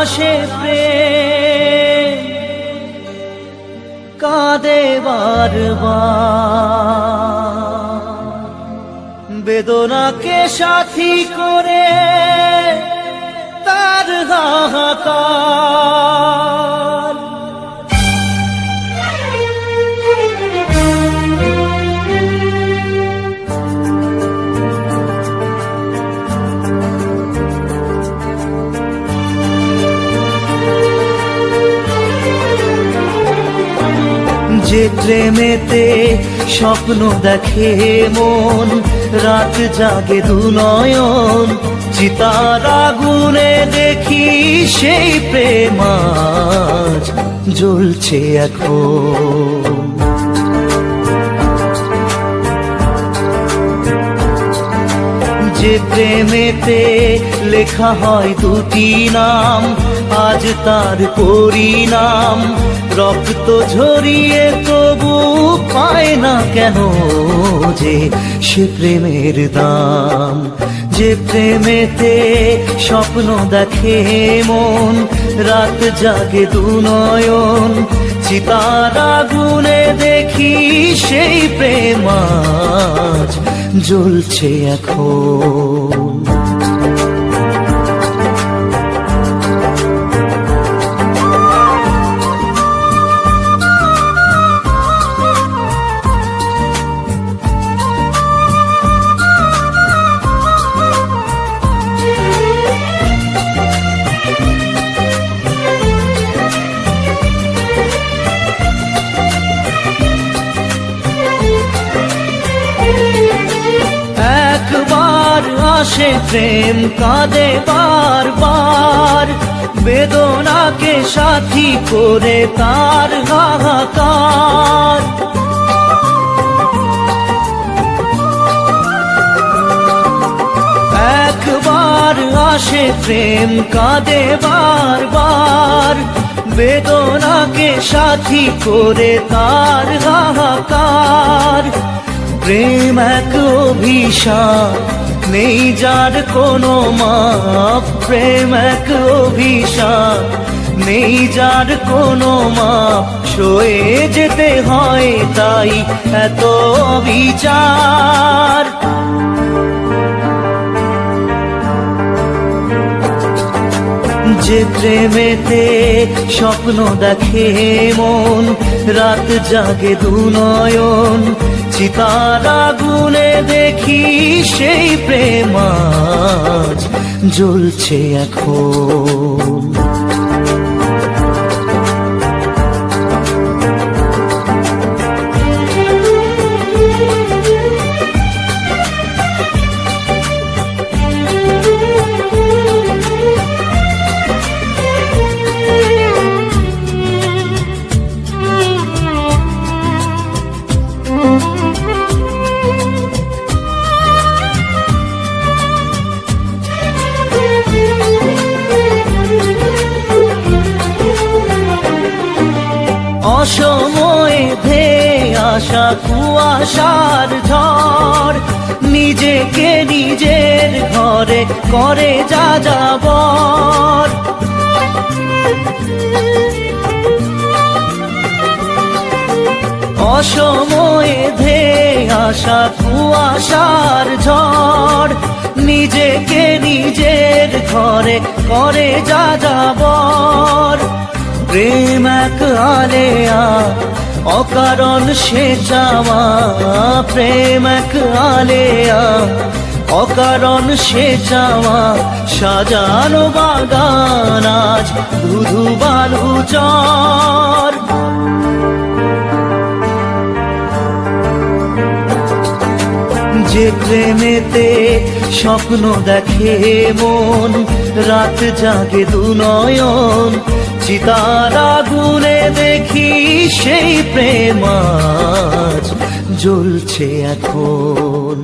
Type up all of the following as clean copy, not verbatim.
আসে প্রেম কাঁদে বারবার, বেদনাকে সাথী করে তার হাহাকার। যে প্রেমেতে স্বপ্ন দেখে মন, রাত জাগে দুনয়ন, চিতার আগুনে দেখি সেই প্রেম আজ জ্বলছে এখন। যে প্রেমেতে লেখা হয় দুটি নাম, আজ তার পরিণাম রক্ত ঝরিয়ে তবু পায় না কেন যে সে প্রেমের দাম। যে প্রেমেতে স্বপ্ন দেখে মন, রাত জাগে দুনয়ন, চিতার আগুনে দেখি সেই প্রেম আজ জ্বলছে এখন। একবার আসে প্রেম কাঁদে বারবার, বেদনাকে সাথী করে তার হাহাকার। একবার আসে প্রেম কাঁদে বারবার, বেদনাকে সাথী করে তার হাহাকার। প্রেম এক অভিশাপ, নেই যার কোনো মাপ। প্রেম এক অভিশাপ, নেই যার কোনো মাপ। সয়ে যেতে হয় তাই এত বিচার। যে প্রেমেতে স্বপ্ন দেখে মন, রাত জাগে দুনয়ন, চিতার আগুনে দেখি সেই প্রেম আজ জ্বলছে এখন। অসময়ে ধেয়ে আসা কুয়াশার ঝড়, নিজেকে নিজের ঘরে করে যা যাবর। অসময়ে ধেয়ে আসা কুয়াশার ঝড়, নিজেকে নিজের ঘরে করে যা যাবর। প্রেম এক আলেয়া, অকারণ সে চাওয়া। প্রেম এক আলেয়া, অকারণ সে চাওয়া। সাজানো বাগান আজ ধুধু বালু চর। যে প্রেমেতে স্বপ্ন দেখে মন, রাত জাগে দুনয়ন, চিতার আগুনে দেখি সেই প্রেম আজ জ্বলছে এখন।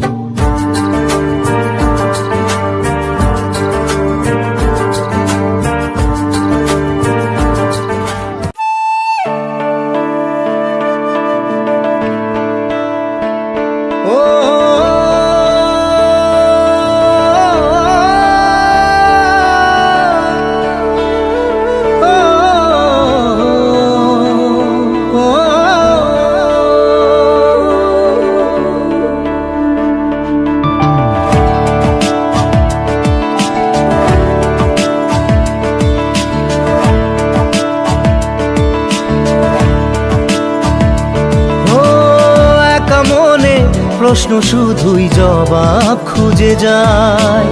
প্রশ্ন শুধুই জবাব খুঁজে যায়।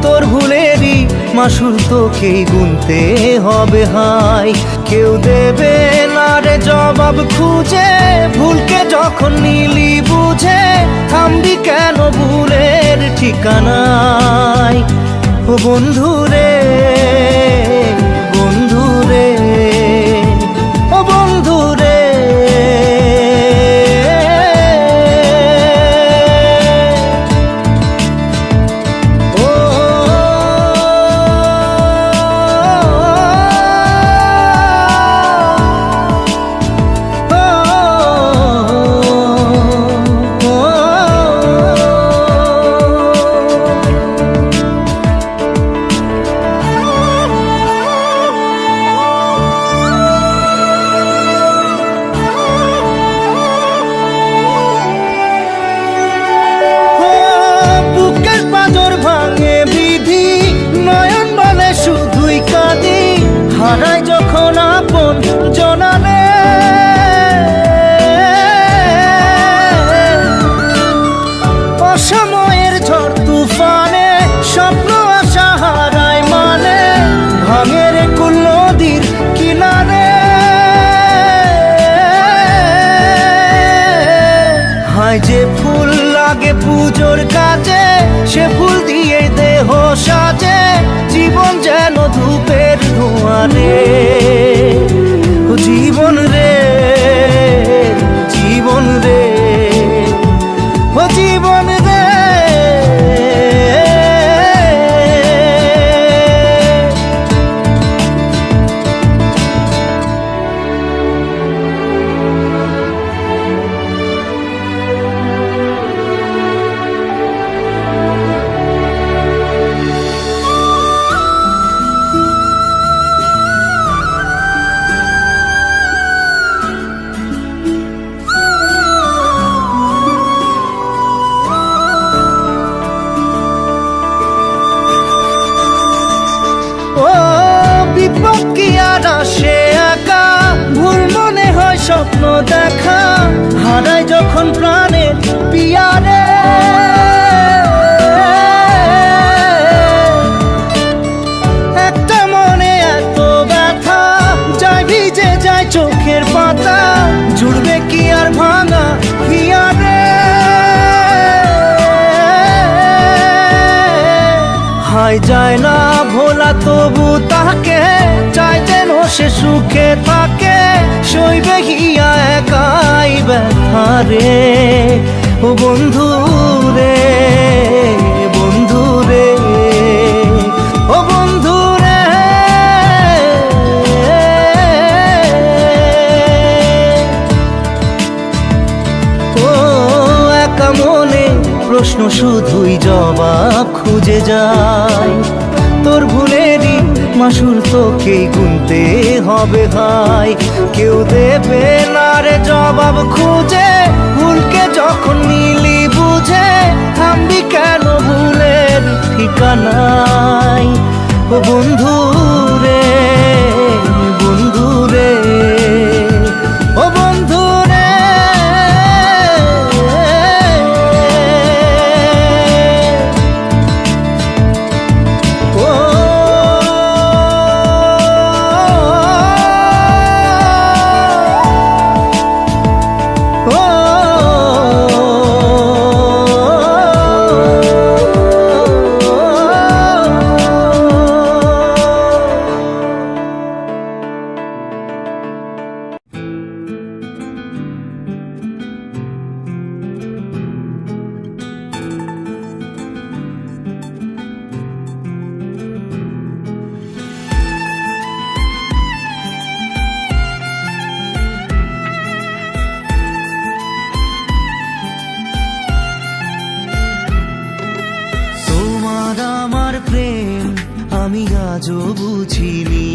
তোর ভুলেরই মাসুল তোকেই গুনতে হবে হাই। কেউ দেবে না রে জবাব খুঁজে, ভুলকে যখন নিলি বুঝে থামবি কেন ভুলের ঠিকানায়। ও বন্ধু রে, বন্ধু রে, ও বন্ধু রে। হারাই যখন আপন জনালে, অসময়ের ঝড় তুফানে স্বপ্ন আশা হারায় মানে, ভাঙের কুল নদীর কিনারে। হায় যে ফুল লাগে পুজোর কাজে, সে ফুল দিয়ে দেহ সাজে, জীবন যেন ধূপের ধোঁয়ারে। ও জীবন রে, জীবন রে, ও জীবন রে। সে একা ভুল মনে হয় স্বপ্ন দেখা, হারাই যখন প্রাণের পিয়ারে। একটা মনে এত ব্যথা যায় ভিজে যায় চোখের পাতা, জুড়বে কি আর ভাঙা হিয়ারে। হাই যায় না ভোলা তবু তাকে চাই যেন সে সুখে থাকে, সইবে হিয়া একাই ব্যথা রে। ও বন্ধু রে, বন্ধু রে, ও বন্ধু রে। ও একা মনে প্রশ্ন শুধুই জবাব খুঁজে যায়। তোর ভুলেরই মাসুল তোকেই গুনতে হবে ভাই। কেউ দেবে না রে জবাব খুঁজে, ভুলকে যখন নিলি বুঝে থামবি কেন ভুলের ঠিকানায়। ও বন্ধু রে, বন্ধু রে, ও বন্ধু রে। আমি আজও বুঝিনি,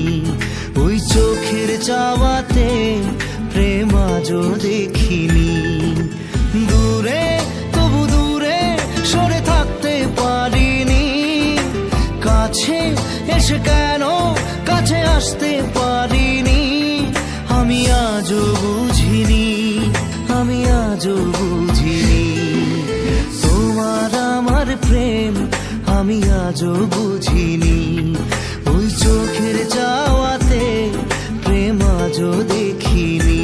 ওই চোখের চাওয়াতে প্রেম আজও দেখিনি। দূরে তবু দূরে সরে থাকতে পারিনি, কাছে এসে কেন কাছে আসতে পারিনি। আমি আজও বুঝিনি, আমি আজও বুঝিনি। আমি আজও বুঝিনি। ওই চোখের চাওয়াতে প্রেম আজও দেখিনি।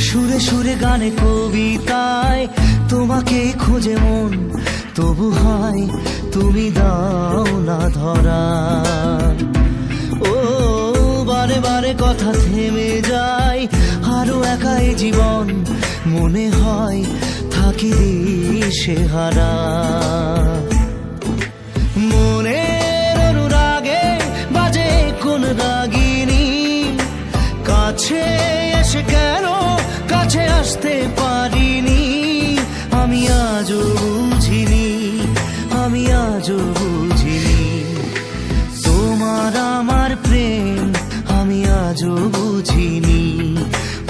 সুরে সুরে গানে কবিতায় তোমাকে খোঁজে মন, তবু হয় তুমি দাও না ধরা। ও বারে বারে কথা থেমে যায়, আরো একাই জীবন মনে হয় থাকি দিশে হারা। মনের অনুরাগে বাজে কোন রাগিনী, কাছে এসে কেন কাছে আসতে পারিনি। আমি আজও বুঝিনি, আমি আজও বুঝিনি তোমার আমার প্রেম, আমি আজও বুঝিনি।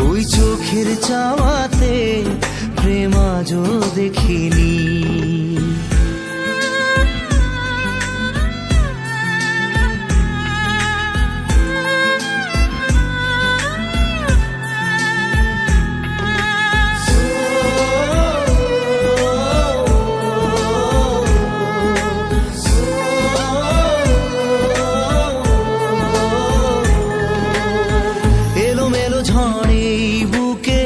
ওই চোখের চাওয়াতে প্রেম আজও দেখিনি। ঝড়ে বুকে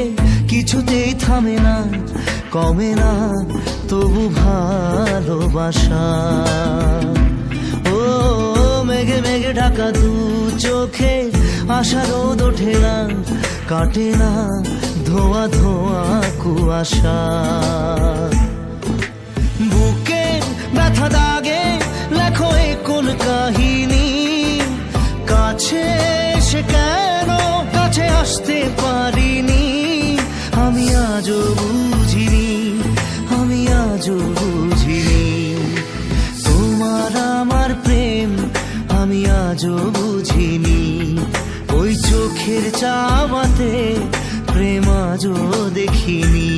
কিছুতেই থামে না, কমে না তবু ভালোবাসা। ও মেঘে মেঘে ঢাকা দু চোখে আশা রোদ ওঠে না, কাটে না ধোয়া ধোয়া কুয়াশা। বুকে ব্যথা দাগে লেখো এ কোন কাহিনী, কাছে এসে কেন কাছে আসতে পারিনি। আমি আজও বুঝিনি, আমি আজও বুঝিনি তোমার আমার প্রেম, আমি আজও বুঝিনি। ওই চোখের চাওয়াতে প্রেম আজও দেখিনি।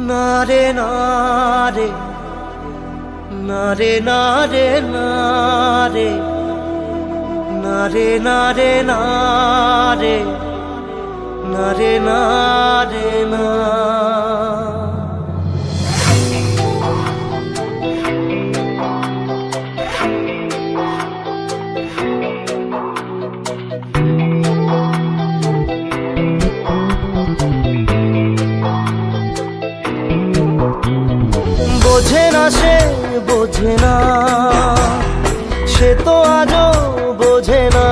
নারে নারে নারে নারে নারে নারে নারে নারে নারে নারে না। বোঝে না সে বোঝে না, সে তো আজও বোঝে না।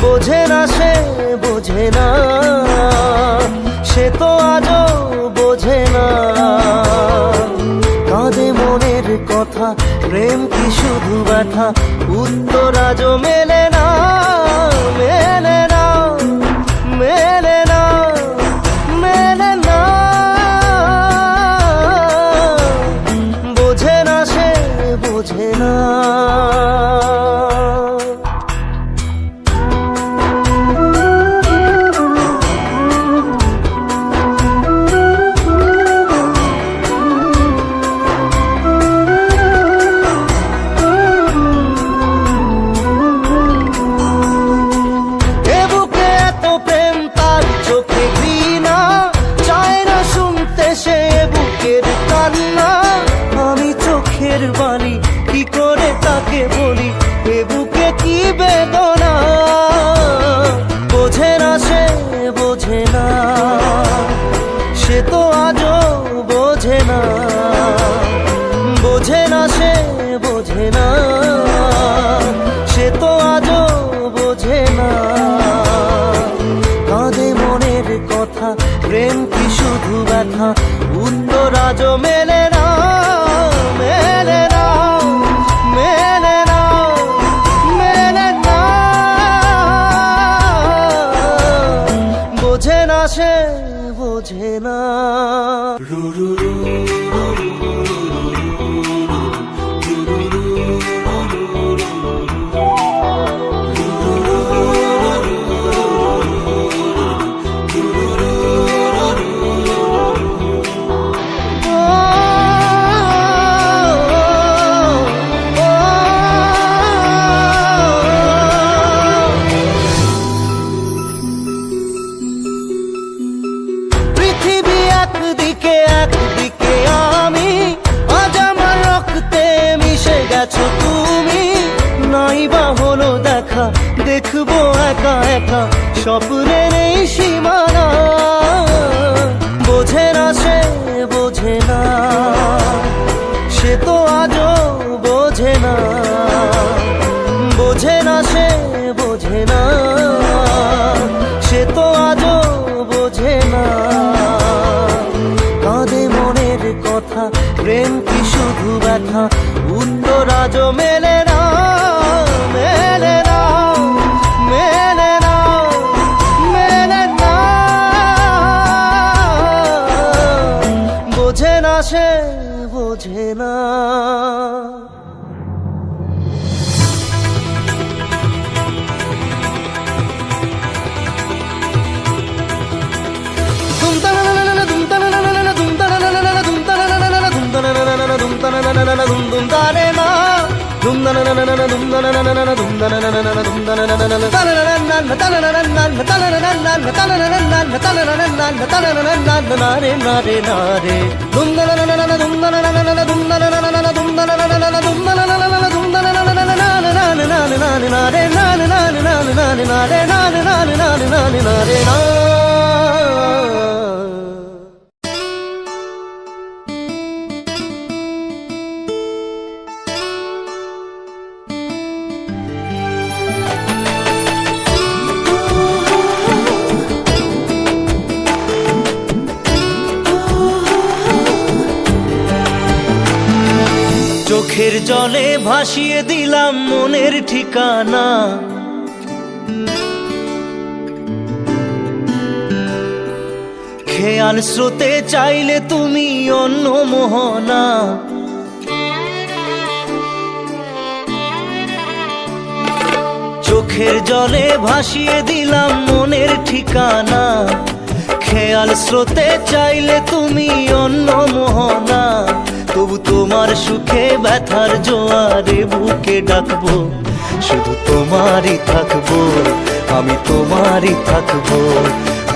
বোঝে না সে বোঝে না, সে তো আজও বোঝে না। কাঁদে মনের কথা, প্রেম কি শুধু ব্যথা, উত্তর আজও মেলে না, মেলে না, মেলে না, মেলে না। বোঝে না সে বোঝে না। বাণী কি করে তাকে বলি, এ বুকে কি বেদনা। বোঝে না সে বোঝে না, সে তো আজও বোঝে না। বোঝে না সে বোঝে না, সে তো আজও বোঝে না। কাঁদে মনের কথা, প্রেম কি শুধু ব্যথা, উত্তর আজও মেলে না, মেলে না, মেলে না, মেলে না। বোঝে না সে বোঝে একদিকে একদিকে আমি, আজ আমার রক্তে মিশে গেছো তুমি। নাই বা হলো দেখা, দেখবো একা একা স্বপ্নের এই সীমানা। বোঝে না সে বোঝে না, সে তো আজও বোঝে না। বোঝে না সে বোঝে না, সে তো আজও বোঝে না। কাঁদে মনের কথা, প্রেম কি শুধু ব্যথা? উত্তর আজও মেলে না, মেলে না, মেলে না, মেলে না। বোঝে না সে বোঝে না। চোখের জলে ভাসিয়ে দিলাম মনের ঠিকানা। খেয়াল স্রোতে চাইলে তুমি অন্য মোহনা। চোখের জলে ভাসিয়ে দিলাম মনের ঠিকানা। খেয়াল স্রোতে চাইলে তুমি অন্য মোহনা। তবু তোমার সুখে ব্যথার জোয়ারে বুকে ডাকবো, শুধু তোমারই থাকবো, আমি তোমারই থাকবো,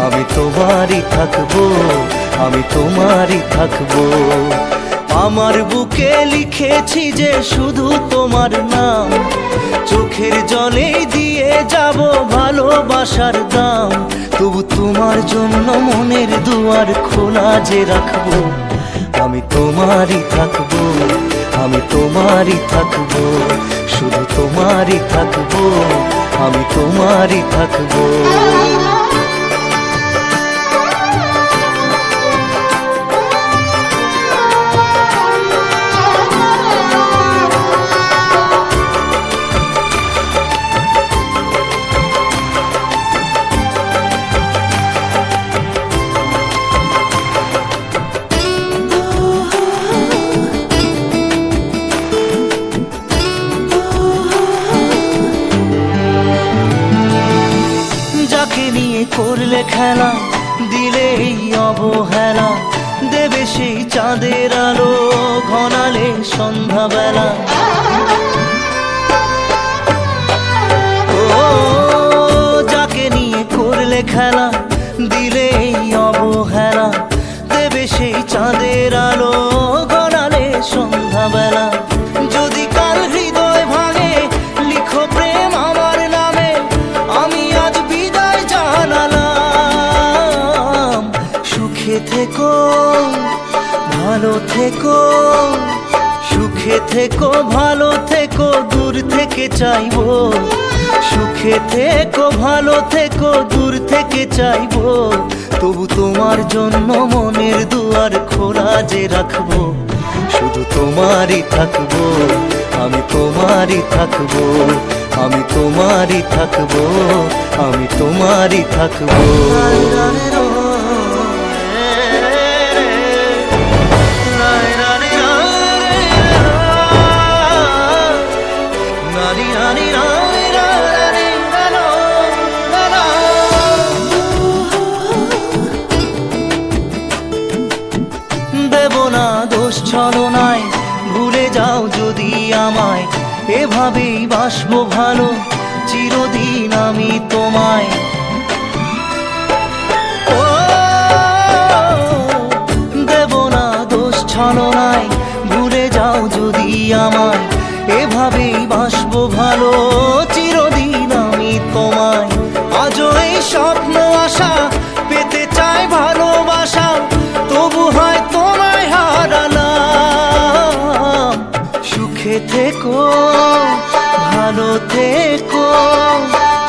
আমি তোমারই থাকবো, আমি তোমারই থাকবো। আমার বুকে লিখেছি যে শুধু তোমার নাম, চোখের জলে দিয়ে যাব ভালোবাসার দাম। তবু তোমার জন্য মনের দুয়ার খোলা যে রাখবো, আমি তোমারই থাকবো, আমি তোমারই থাকবো, শুধু তোমারই থাকবো, আমি তোমারই থাকবো। করলে খেলা, দিলে এই অবহেলা, দেবে সেই চাঁদের আলো ঘনালে সন্ধ্যাবেলা। ও যাকে নিয়ে করলে খেলা, দিলে এই অবহেলা, দেবে সেই চাঁদের আলো ঘনালে সন্ধ্যাবেলা। যদি কাল হৃদয় ভাঙে লিখো প্রেম আমার নামে, আমি আজ বিদায় জানালাম। সুখে থেকো ভালো থেকো, সুখে থেকো ভালো থেকো, দূর থেকে চাইবো। সুখে থেকো ভালো থেকো, দূর থেকে চাইবো। তবু তোমার জন্য মনের দুয়ার খোলা যে রাখবো, শুধু তোমারই থাকবো, আমি তোমারই থাকবো, আমি তোমারই থাকবো, আমি তোমারই থাকবো। না দোষ ছলনায়, ভুলে যাও যদি আমায়, এভাবেই বাসবো ভালো চিরদিন আমি তোমায়। ও দেব না দোষ ছলনায়, ভুলে যাও যদি আমায়, এভাবেই বাসবো ভালো চিরদিন আমি তোমায়। আজও এই স্বপ্ন আশা পেতে চাই ভালোবাসা, তবু হয় তোমায় হারালাম। সুখে থেকো ভালো থেকো,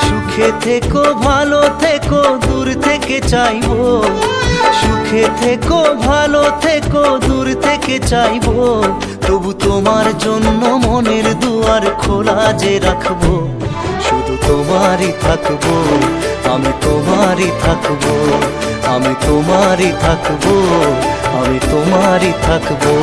সুখে থেকো ভালো থেকো, দূর থেকে চাইবো। সুখে থেকো ভালো থেকো, দূর থেকে চাইবো, তবু তোমার জন্য মনের দুয়ার খোলা যে রাখবো। শুধু তোমারই থাকবো, আমি তোমারই থাকবো, আমি তোমারই থাকবো, আমি তোমারই থাকবো।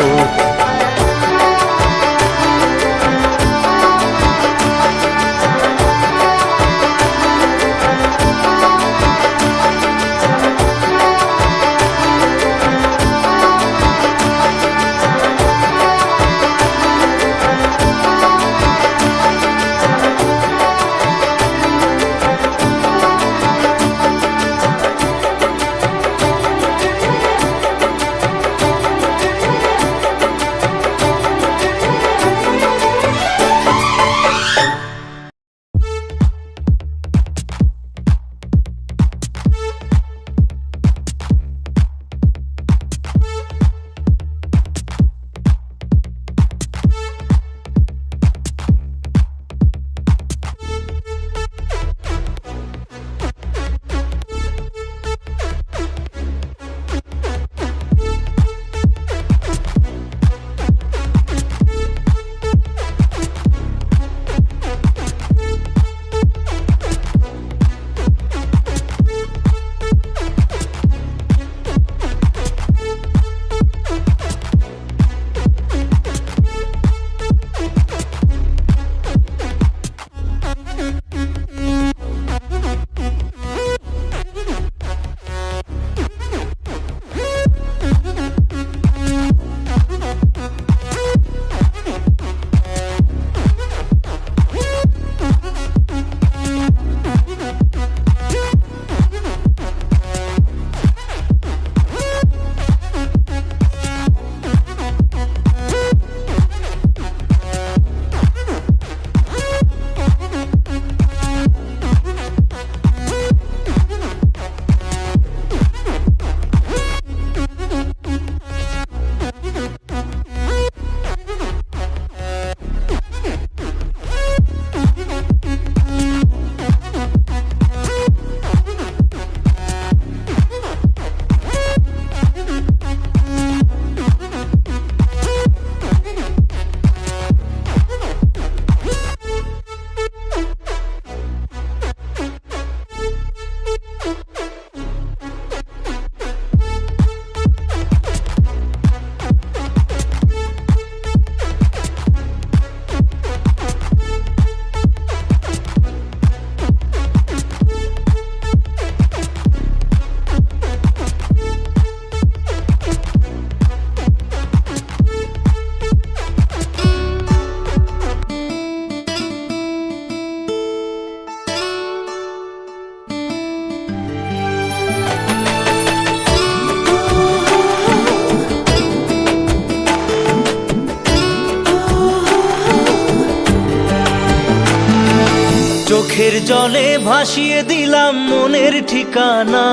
চোখের জলে ভাসিয়ে দিলাম মনের ঠিকানা,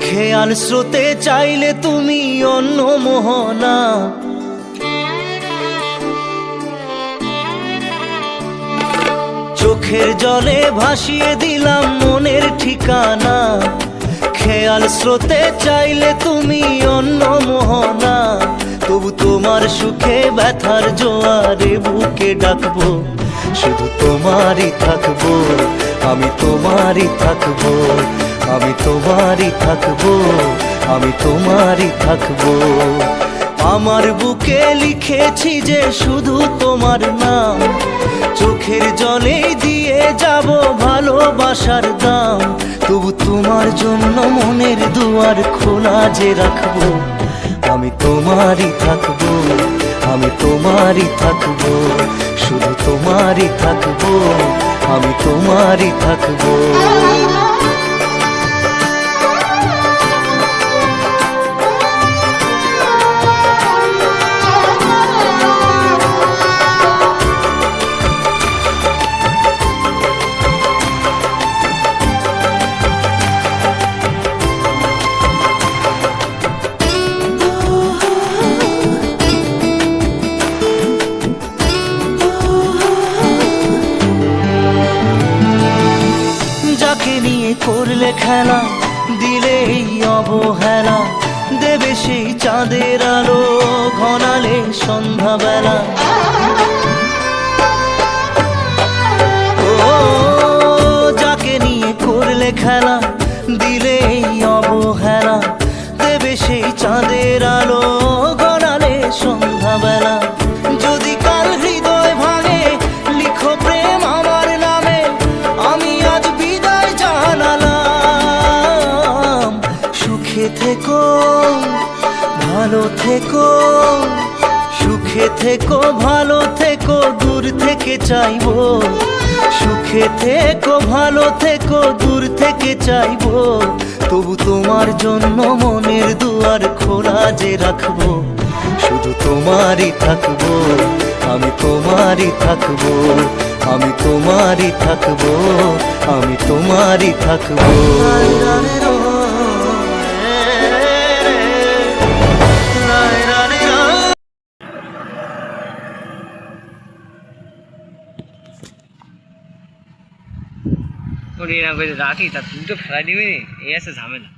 খেয়াল স্রোতে চাইলে তুমি অন্য মোহনা। চোখের জলে ভাসিয়ে দিলাম মনের ঠিকানা, খেয়াল স্রোতে চাইলে তুমি অন্য মোহনা। তবু তোমার সুখে ব্যথার জোয়ারে বুকে ডাকবো, শুধু তোমারই থাকবো, আমি তোমারই থাকবো, আমি তোমারই থাকবো, আমি তোমারই থাকবো। আমার বুকে লিখেছি যে শুধু তোমার নাম, চোখের জলে দিয়ে যাব ভালোবাসার দাম। তবু তোমার জন্য মনের দুয়ার খোলা যে রাখবো, আমি তোমারই থাকবো, আমি তোমারই থাকবো, শুধু তোমারই থাকবো, আমি তোমারই থাকবো। যাকে নিয়ে করলে খেলা, দিলে এই অবহেলা, দেবে সেই চাঁদের আলো ঘনালে সন্ধ্যাবেলা। ও যাকে নিয়ে করলে খেলা, দিলে এই অবহেলা, দেবে সেই চাঁদের আলো ঘনালে সন্ধ্যাবেলা। যদি কাল হৃদয় ভাঙে লিখো প্রেম আমার নামে, আমি আজ বিদায় জানালাম। সুখে থেকো ভালো থেকো, সুখে থেকো ভালো থেকো, দূর থেকে চাইবো। সুখে থেকো ভালো থেকো, দূর থেকে চাইবো। তবু তোমার জন্য মনের দুয়ার খোলা যে রাখবো, শুধু তোমারই থাকবো, আমি তোমারই থাকবো, আমি তোমারই থাকবো, আমি তোমারই থাকবো। রাখি তা তুই তো ফেলাই দিবি, এই আছে ঝামেলা।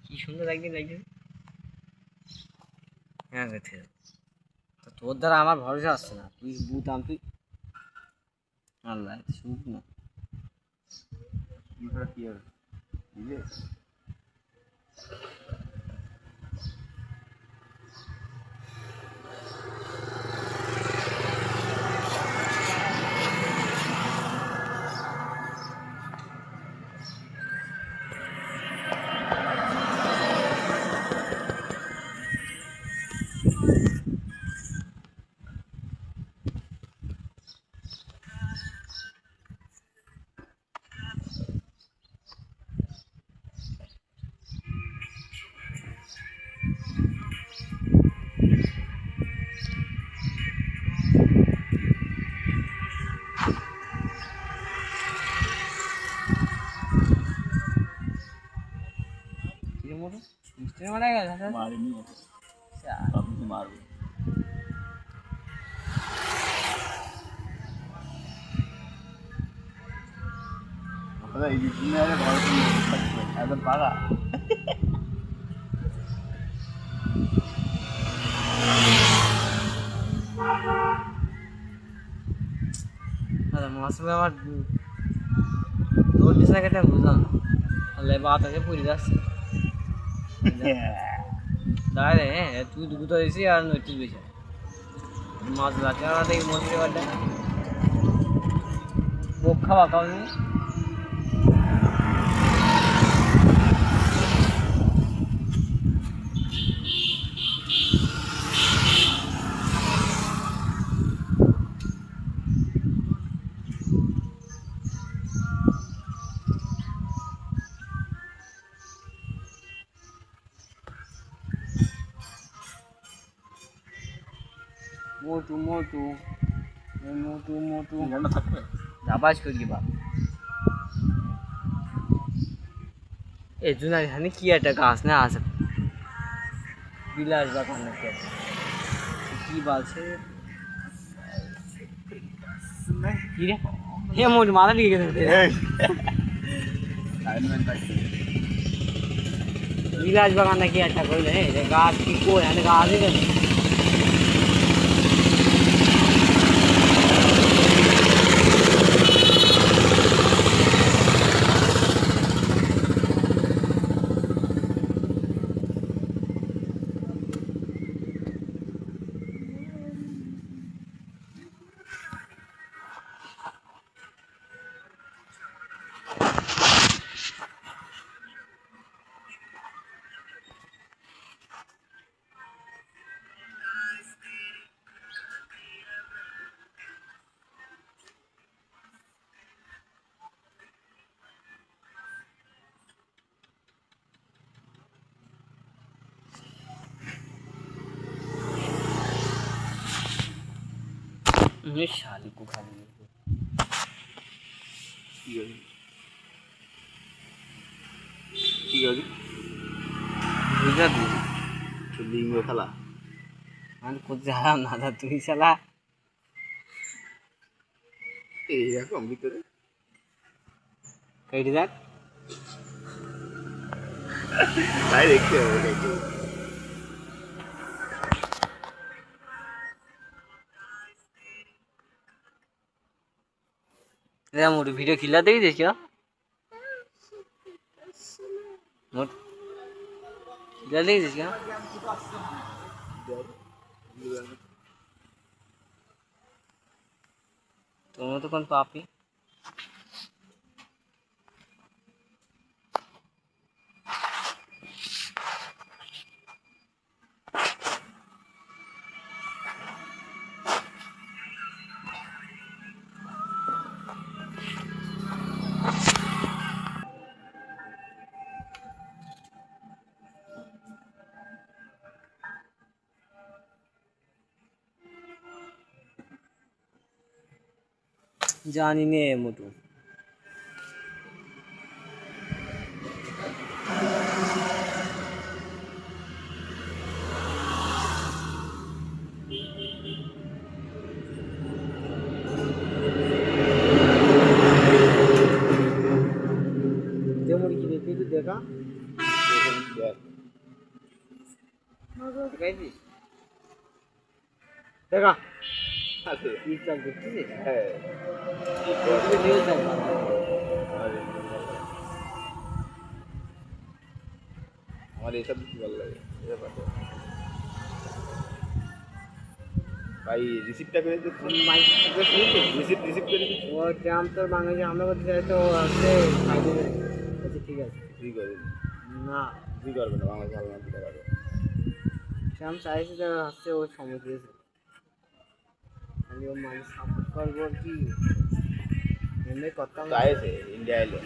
কি সুন্দর একদিন লাগছে। হ্যাঁ তোর দ্বারা আমার ভরসা আসছে না, তুই বুঝতাম তুই আল্লাহ শুন না কি হবে বুঝলে। মারা গেছে মারিনি মারবে এই ঘর একদম পাকা। মাসুম আমার নোটিস না কেটে বুঝলাম না বাতাসে পুড়ে যাচ্ছে। দাঁড়ায় হ্যাঁ তুই দুটো তো এসি আর নোটিস বেশি মাছ লাগছে না দেখি মন্দিরে বাড়টা বোক খাওয়া খাওয়া নিয়ে মোটু মোটু মোটু মোটু গানটা থাকবে আবাজ করি বাপ। এই জুনা এখানে কি একটা গাছ না আছে বিলাস বাগান নাকি কি বলছে কি রে হে মোট মাথা দিকে গেছে বিলাস বাগান নাকি একটা কইলে গাছ কি কই এখানে গাছই কেন শালি কোখানে কি আছে কি আছে বুঝা দিই লিঙ্গ খেলা আমি করতে হারাম না দা তুই শালা এইরকম ভিতরে কেটে দেখ তাই দেখতে হবে একটু রে মোর ভিডিও কিলা দেখেছিস কি মোর কিলা দেখেছিস কি তোমরা তো কোন পাপি জানি নে মোটু তেমন কি দেখবি তুই দেখা দেখাইছিস দেখা টিকটক দেখছিস হ্যাঁ নিউজ দেখ আমার এইসব বেশি ভালো লাগে ভাই রিসিপ্টটা করে দিচ্ছি রিসিপ্ট করে দিচ্ছি ও ট্রাম্প তোর বাংলাদেশে হামলা করতে চাই তো আছে আচ্ছা ঠিক আছে ফ্রি করে দিন না ফ্রি করবে না বাংলাদেশ ভালো না দিতে পারবে ট্রাম্প চাইছে তো হচ্ছে ও সময় দিয়েছে আমি ও মানুষ সাপোর্ট করবো আর কি এমনি করতাম না। চাইছে ইন্ডিয়া এলো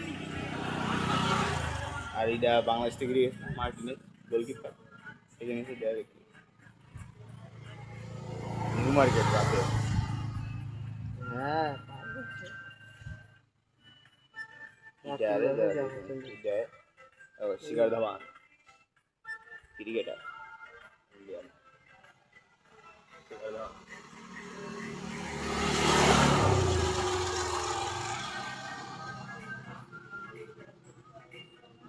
আর এটা বাংলাদেশ থেকে গেছে মার্টিনের গোলকিপার এখানে এসে ডাইরেক্ট নিউ মার্কেট রাতে হ্যাঁ शिखर धवन क्रिकेटर इंडियन शिखर धवन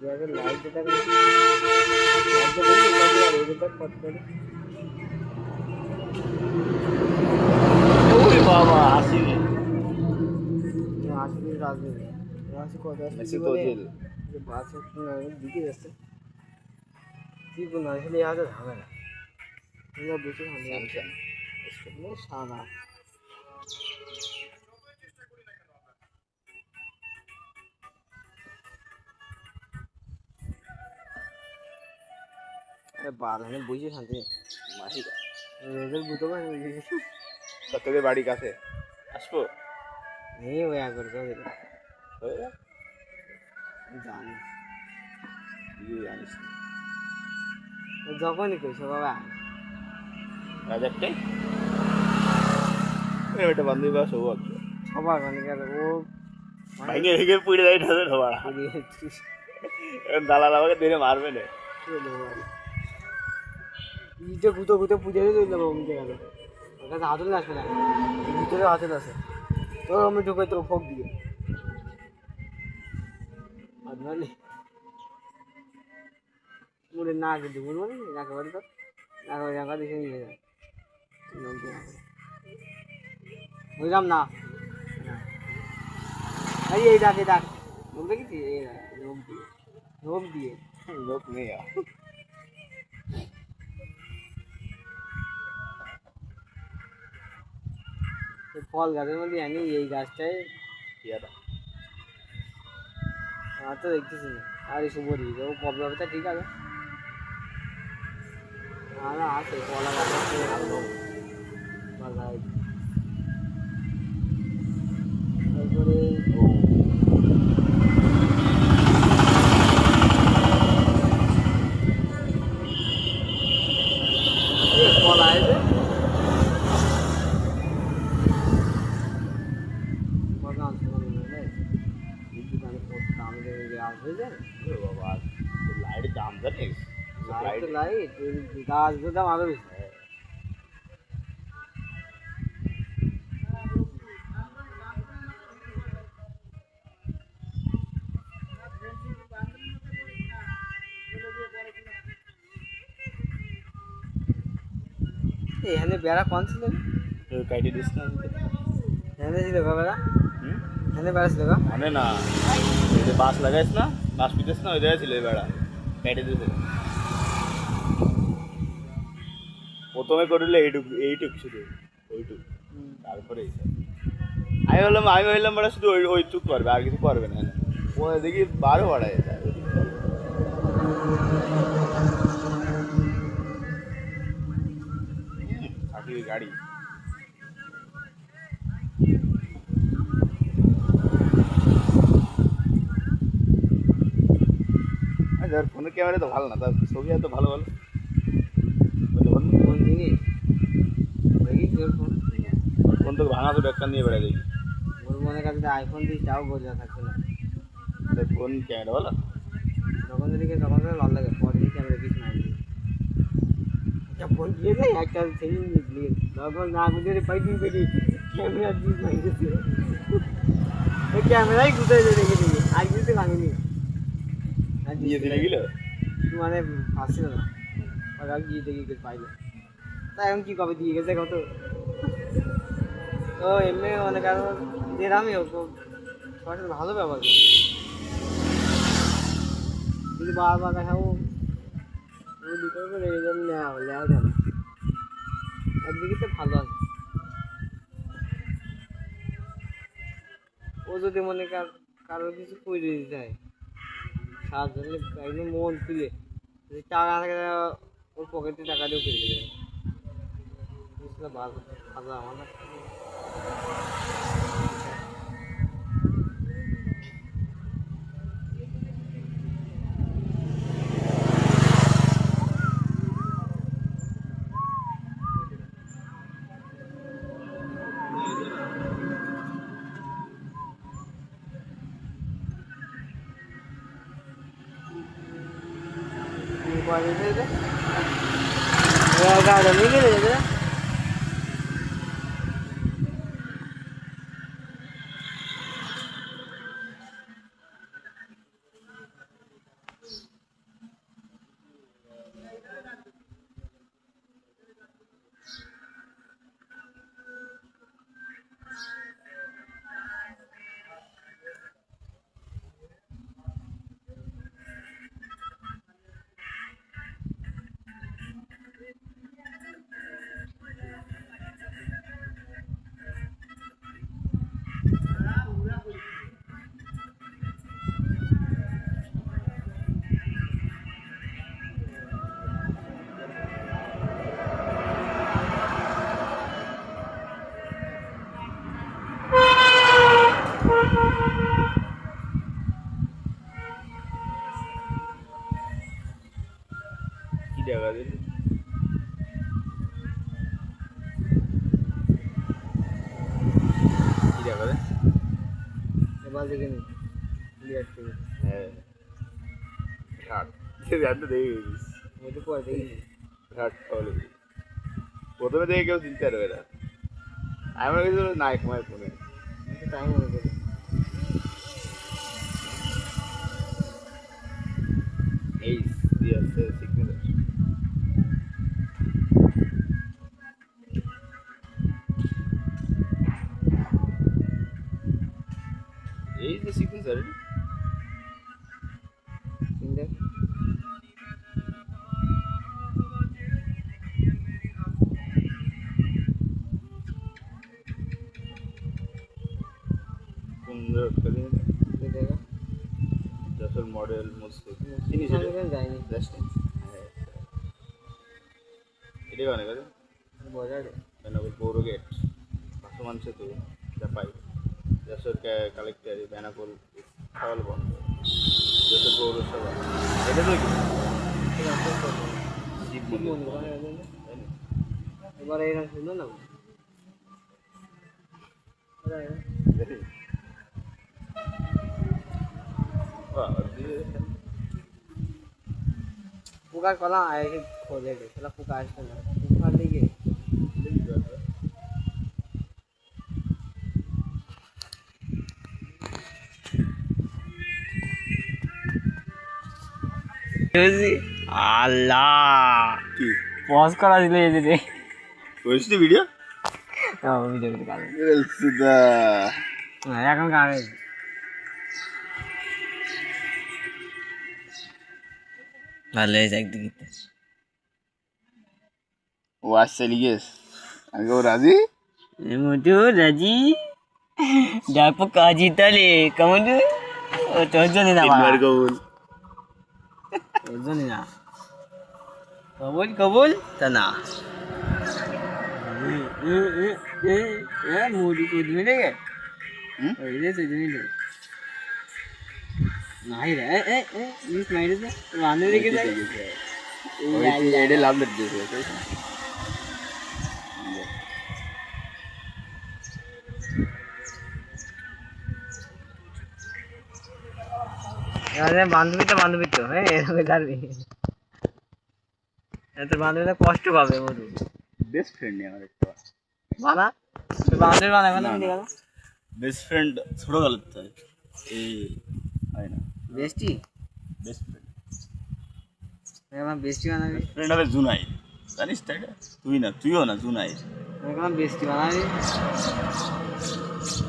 अगर लाइट देता है लाइट तो नहीं लगा ये देता पट कर ओए बाबा हासी हासी राजनीति हासी को मेसी तो जेल ये बात है ना दिखे जैसे जी को ना इसलिए यहाँ से भागा ना ये बुझे हम सैमसंग इसको सारा अरे बाल हमें बुझे शांति माही का रेजर बुतो में তোদের বাড়ি কাছে আসবো नहीं होया कर दो হয়ে जान তুই জানিস যখনই কইছো বাবা রাজারটাই এটা বান্ধবী বা সৌভাগ্য সবার মানে ও ভেঙে ভেঙে পুড়ে দেয় ঠাকুর হওয়া দালাল আমাকে দিনে মারবে না ইটে গুতো গুতো পুজো দিয়ে দিল বাবা গেল ওর কাছে হাতুল আসবে না ভিতরে হাতুল আছে তো আমি ঢুকে তো ফোক দিয়ে আদনালি মুড়ে না কিন্তু বলবো না নাকে বাড়ি তো নাকে বাড়ি নাকা দেখে নিয়ে যায় বুঝলাম না এই এই ডাকে ডাক লোক দেখেছি এই লোক দিয়ে লোক নেই ফল গাছের মধ্যে জানি এই গাছটাই ইয়াটা আমার তো দেখতেছি না আর এই সুবরি ও প্রবলেমটা ঠিক আছে না আছে কলা গাছ আছে ভালো বাজার তারপরে কলা আছে জানিস লাইট তো লাইট, গাছ দাম আরো বেশি। এখানে বেড়া কোন ছিল? কাইটে দিস না এখানে ছিল গো বেড়া, হুম এখানে বেড়া ছিল গো। মানে না এই যে বাস লাগাইস না, বাস পিটেস না, ওই জায়গায় ছিল এই বেড়া কাইটে দিয়েছে। প্রথমে করলে এইটুক শুধু ওইটুক, তারপরে এইসব। আমি ভাবলাম বেড়া শুধু ওইটুক করবে, আর কিছু করবে না। ও দেখি 12 বাড়ায় যায়। গাড়ি যার ফোনের ক্যামেরা তো ভালো না, তার ছবি এত ভালো ভালো কোন জিনিস দেখিস ওর ফোন? ফোন তো ভাঙা তো একটা নিয়ে বেড়ায় দেখি। ওর মনে কাছে আইফোন দিস তাও বোঝা থাকছে না। ফোন ক্যামেরা ভালো, যখন দিকে তখন ভালো লাগে, পরে দিকে ক্যামেরা কিছু নাই। একটা ফোন দিয়েছে, একটা সেভিং নিয়ে তখন না বুঝে পাইটি পেটি ক্যামেরা দিয়ে ভাঙতেছে। ওই ক্যামেরাই গুটাই রেখে দিবি, আজ দিতে ভাঙিনি। নিয়ে দিলে গেল মানে আসছিল না, ওরা গিয়ে দেখি পাইলো। তা এখন কি কবে দিয়ে গেছে কত? তো এমনি অনেক আরো যেরামই হোক সবার সাথে ভালো ব্যবহার করে, কিন্তু বারবার দেখাবো বিকল্প করে নেওয়া যাবে না। একদিকে তো ভালো আছে, ও যদি মনে কারো কিছু করে দিতে হয় সাহায্য, একদম মন তুলে যদি টাকা থাকে ওর পকেটে টাকা দিয়েও করে দেবে। ভালো ভালো আমার গাড়ি নিয়ে গেলে যেতে কি জায়গা দিল কি জায়গা রে? এবার দেখে নি বিরাট টিভি হ্যাঁ ঘাট তো দেখে গেছিস, ওই তো পরে দেখি ঘাট তাহলে প্রথমে দেখে কেউ চিনতে পারবে না। আমার কিছু নায়ক মায়ের ফোনে টাইম মনে করি এই দিয়ে আছে সিগনেচার। এই যে সিগনেচার চিন্তা কোন জায়গা দেখা যশোর মডেল মসজিদ চিনিস এটা? যায়নি জাস্ট হ্যাঁ এটা অনেক আছে বাজারে বেনাপুর পৌর গেট, ভাসমান সেতু, চাপাই, যশোর কালেক্টারি, বেনাপুর খাওয়াল বন্ধ, যশোর পৌরসভা। এটা তো কি শিব মন্দির তাই না? এবার এরা শুনলো না বাহ, দিয়ে পোকার কলা আগে খোঁজে রে শালা পোকা আসছে না পোকার দিকে আল্লাহ কি পজ করা দিলে এই যে করিস নি ভিডিও ভিডিও কাজ সুদা এখন কাজ ভালো হয়েছে একদিকে ও আসছে লিগেস আগে ও রাজি মোটু রাজি ডাকো কাজি তালে কেমন ও তোর জন্য না তিনবার কবুল তোর জন্য না কবুল কবুল তা না মুড়ি করে দিবি রে ওই রে সেই জন্য নাই রে ইস মাইরে দে বান্ধব রেখে দে ওই এডে লাভ দিতে বান্ধবী তো হ্যাঁ এরকম জানবি তোর বান্ধবীটা কষ্ট পাবে মধু বেস্ট ফ্রেন্ড নেই আমার একটা বানা তোর বান্ধবী বানাবে না গেল বেস্ট ফ্রেন্ড ছোট গেল তো এই হয় না বেস্টি বেস্ট ফ্রেন্ড আমার বেস্টি বানাবি ফ্রেন্ড হবে জুনাই জানিস তাই তুই না তুইও না জুনাই আমার বেস্টি বানাবি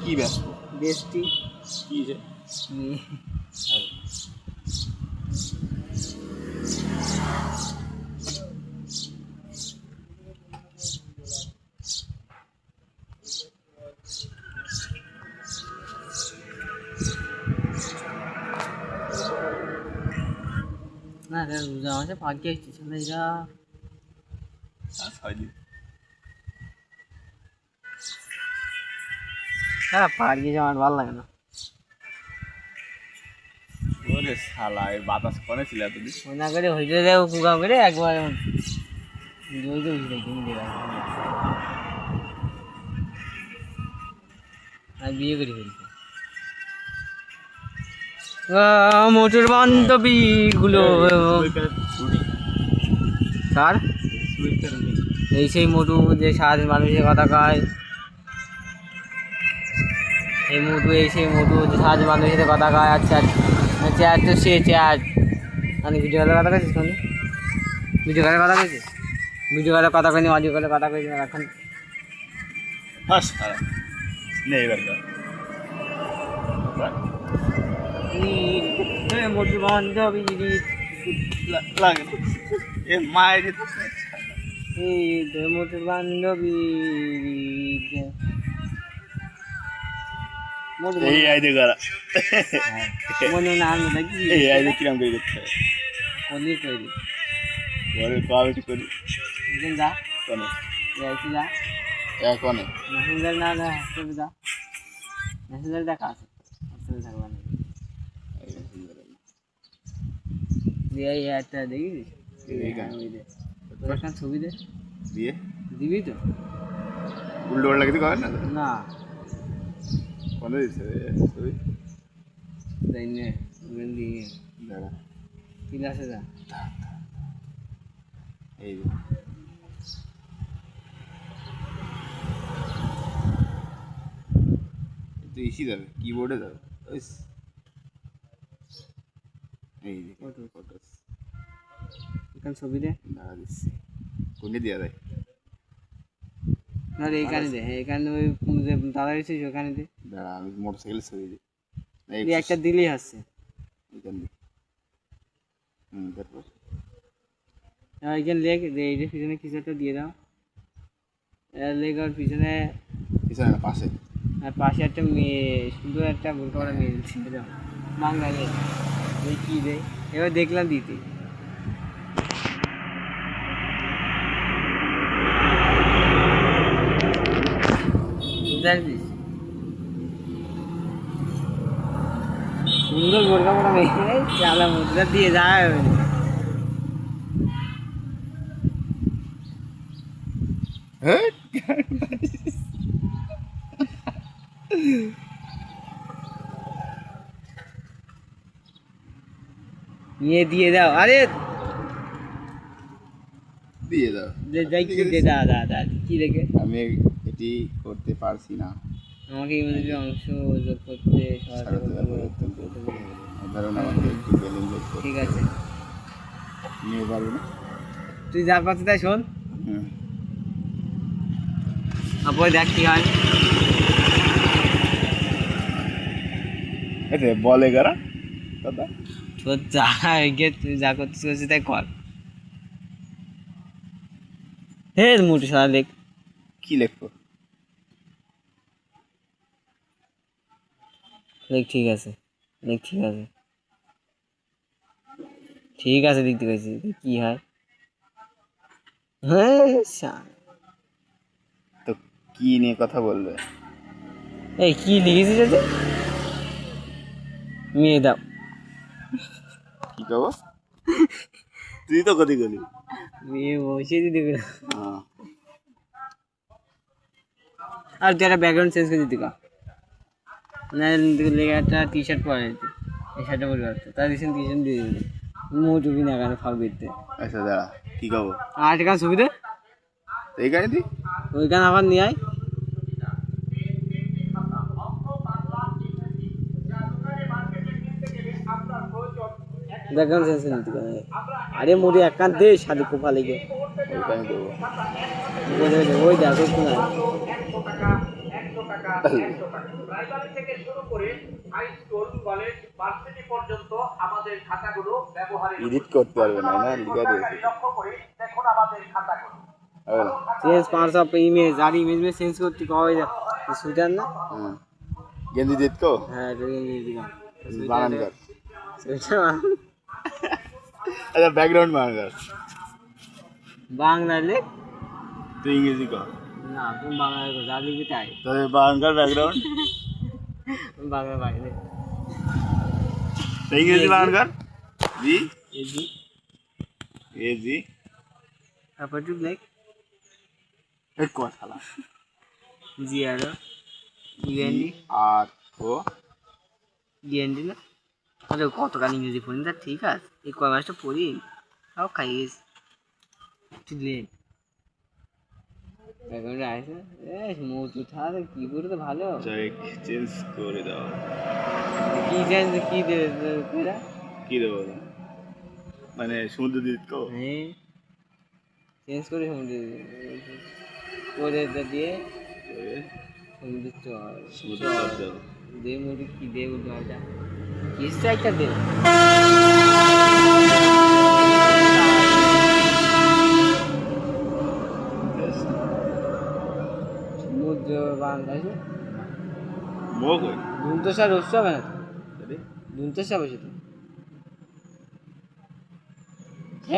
কি ব্যস্ত বেস্টি কি যে না রোজা মাসে ফাঁকি আসছিস না এরা হয়নি হ্যাঁ ফাঁকি আমার ভালো লাগে না ওরে শালা এই বাতাস কোনে ছিল এতদিন মনে করে হইতে দেও কুকাম করে একবার হইতে বুঝতে কিনে আর বিয়ে করে ফেলছে মোটর বান্ধবী গুলো কার এই সেই মোটু যে সারাদিন মানুষের কথা কয় এই মোটু এই সেই মোটু যে সারাদিন মানুষের সাথে কথা কয় আচ্ছা চ্যাট তো সে চ্যাট আমি ভিডিও কলের কথা কইছিস কোন ভিডিও কলের কথা কইছিস ভিডিও কলের কথা কইনি অডিও কলের কথা কইছি এখন হাস শালা নেই বেরকা মোটু বান্ধবী লাগে এ মায়ের এই মোটর বান্ধবী এই আইদে করা মনে না আমি দেখি এই আইদে কিরাম করে করতে হয় পনির তৈরি ঘরে কোয়ালিটি করি একদিন যা কোনে যাইছি যা কোনে মেসেঞ্জার না না হোস্টেলে যা মেসেঞ্জার দেখা আছে হোস্টেলে থাকবা না দিয়ে এই একটা দেখিস একটা ছবি দে দিয়ে দিবি তো উল্টো পাল্টা কিছু করেন না না কোনে দিছে তুই তাই নে দিয়ে দাঁড়া ক্লাসে যা এই তুই ইসি যাবে কিবোর্ডে যাবে এই যে ফটো এখানে ছবি দে দাঁড়া দিচ্ছি কোনটা দেওয়া যায় না রে এখানে দে এখানে ওই যে দাদা রয়েছে ওখানে দে দাঁড়া আমি মোটরসাইকেল ছবি দিই এই একটা দিলেই আসছে এখান দিয়ে তারপর এখানে লেখ এই যে পিছনে কিছু একটা দিয়ে দাও লেখ আর পিছনে পিছনে না পাশে আর পাশে একটা মেয়ে সুন্দর একটা বোরকা পরা মেয়ে ছিল দাও বাংলা লেখ এই কী দে এবার দেখলাম দিতে জানিস সুন্দর বোরকা পরা মেয়ে চালা মুদ্রা দিয়ে যায় নিয়ে দিয়ে দাও আরে দিয়ে দাও। যাই কি দে দাদা কি রেখে আমি এটি করতে পারছি না। আমাকে ইংরেজি অংশ যোগ করতে স্বাগত পরিবর্তন করতে ধরুন আমাকে একটু বেলুন যোগ করতে। ঠিক আছে, নিয়ে পারবে না? তুই যা করছিস তাই শোন, হুম। তারপরে দেখ কি হয়। আচ্ছা বলে কারা দাদা? তোর যা গিয়ে তুই যা করছিস তাই কর। হে মোটু সারা দেখ কি লিখবো? দেখ ঠিক আছে, দেখ ঠিক আছে, ঠিক আছে দেখতে পাচ্ছি কি হয়। হ্যাঁ তো কি নিয়ে কথা বলবে? এই কি লিখেছিস এটা? মেয়ে দাও। কি কব? তুই তো কদি গলি মেয়ে বসিয়ে দিতে গেল। হ্যাঁ। আর তুই একটা ব্যাকগ্রাউন্ড চেঞ্জ করে দিতে কা না, লেগে একটা টি শার্ট পরে দিতে, এই শার্টটা পরে আসতে তার রিসেন্ট টি শার্ট দিয়ে দিতে মোট উবি না কেন ফাঁক দিতে। আচ্ছা দাঁড়া কি কব? আর একটা ছবি দে, এই গাড়ি দি ওইখানে আবার নিয়ে আয়। ব্যাকগ্রাউন্ড চেঞ্জ করে দিতে কা আরে মোটি একান্ত দে শাড়ি কোপা লেগে ওইখানে দেবো। ওই দেখো একটু না প্রাইমারি থেকে শুরু করে হাই স্কুল, কলেজ, ভার্সিটি পর্যন্ত আমাদের খাতাগুলো ব্যবহারের এডিট করতে পারবে না না লিখে দিয়েছি। লক্ষ্য করে দেখুন আমাদের খাতাগুলো। হবে না? চেঞ্জ পার্টস অফ ইমেজ আর ইমেজ में চেঞ্জ করতে কয় সুইটার না। হুম। গেঞ্জি দিত তো হ্যাঁ এটা ইংরেজি দিলাম বানান কর। সুইটার আচ্ছা ব্যাকগ্রাউন্ড বানান কর। বাংলা লেখ তুই ইংরেজি কর। না তুমি বাংলা লেখো যা লিখবি তাই। তাহলে বানান কর ব্যাকগ্রাউন্ড। বাংলা বাইরে ইংরেজি বানান কর। জি এজি এজি তারপর টু ব্ল্যাক এক কথা না। জি আর ইউএনডি আর ও ডিএনডি না। আরে কত গান ইংরেজি পড়ি তা ঠিক আছে, এই কয় মাসটা পড়ি তাও খাইয়েছি ঠিক ব্যাকগ্রাউন্ডে আসে মৌতু থাকে কি করে তো ভালো চেঞ্জ করে দাও। কি চেঞ্জ কি দেবে কি দেবো মানে সমুদ্র দিত তো হ্যাঁ চেঞ্জ করে সমুদ্র করে দিয়ে সমুদ্র চল সমুদ্র চল দাও। দে মুড়ি কি দে উল্টা কি স্ট্রাইকটা দে সমুদ্র বাংলাদেশে মুখ ওই দুন্তসা রস্য হবে না দুন্তসা বসে তো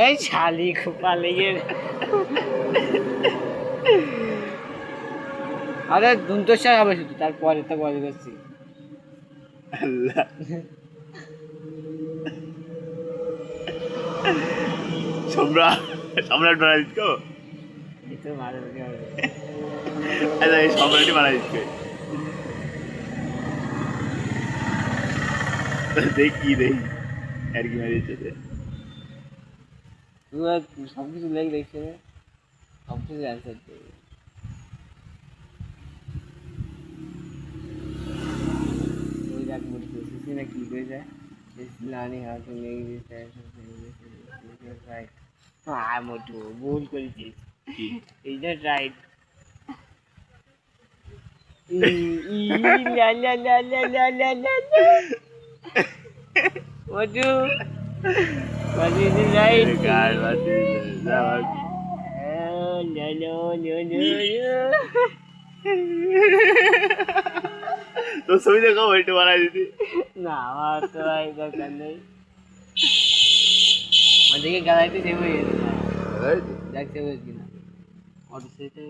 এই শালি খোপা লেগে আরে দুন্তসা হবে শুধু তারপরে তো বলে করছি আল্লাহ সম্রাট সম্রাট বানাই দিত এই তো মারে হবে আচ্ছা এই সম্রাটই বানাই দিচ্ছে দেখি দেখি আর কি মারি দিচ্ছে তুই সব কিছু লেখ দেখছে সব কিছু অ্যান্সার দেবে ওই দেখ মুড়ি প্রসেসি না কি করে যায় learning how to make this right হ্যাঁ মোটু ভুল করেছিস কি এইটা রাইট লা লা লা লা লা লা লা মোটু what is it right গাল বাতি যাও no no no no তো ছবি দেখো ওইটা বানাই দিতি না আমার তো ভাই দরকার নেই ওদিকে গালাইতে সেভ হয়ে গেছে দেখ সেভ হয়েছে কিনা অটো সেটে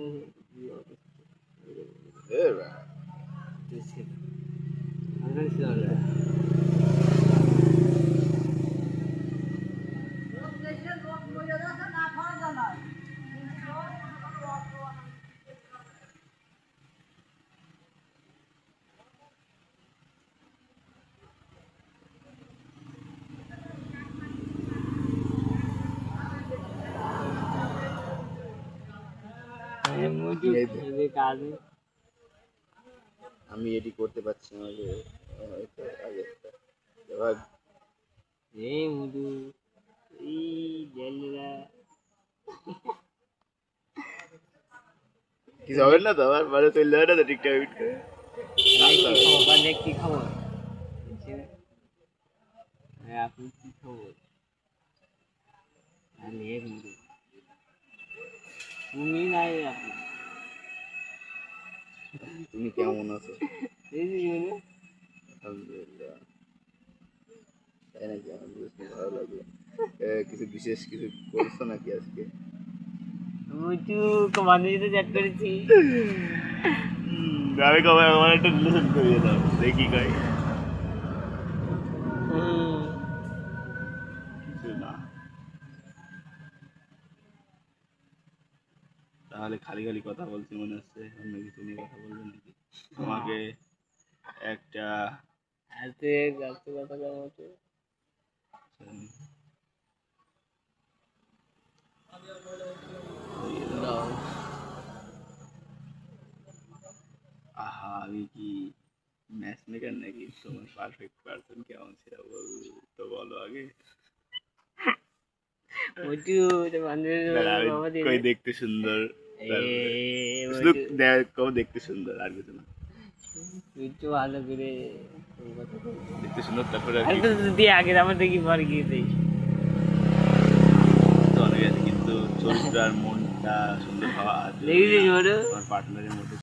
এই কাজ আমি এটি করতে পারছি না যে আগে এবার এই মুদু এই জেলরা কিছু হবে না তো আমার মানে চলে যাবে না তো ঠিকঠাক ফিট করে কি খবর আপনি কি খবর তুমি নাই আপনি তুমি কেমন আছো এই যে আলহামদুলিল্লাহ তাই নাকি আমার বেশ ভালো লাগলো কিছু বিশেষ কিছু করছো নাকি আজকে মুচু কমান্ডারে চ্যাট করেছি আমি কবে আমার একটা রিলেশন করিয়ে দাও দেখি কই কিছু না তাহলে খালি খালি কথা বলছি মনে হচ্ছে অন্য কিছু নিয়ে কথা বলবেন নাকি আমাকে একটা আজকে গাছতে কথা বলতে আহা আমি কি ম্যাচ মেকার নাকি তোমার পারফেক্ট পারসন কেমন ছিল তো বলো আগে মুচু বান্ধবী কই দেখতে সুন্দর শুধু দেখো দেখতে সুন্দর আর কিছু না মুচু ভালো করে দেখতে সুন্দর তারপরে আর আরে কি তো দিয়ে আগে আমার দেখি পর গিয়ে দেই তো অনেক আছে কিন্তু চরিত্র আর মনটা সুন্দর হওয়া আর দেখি যে আমার পার্টনারের মধ্যে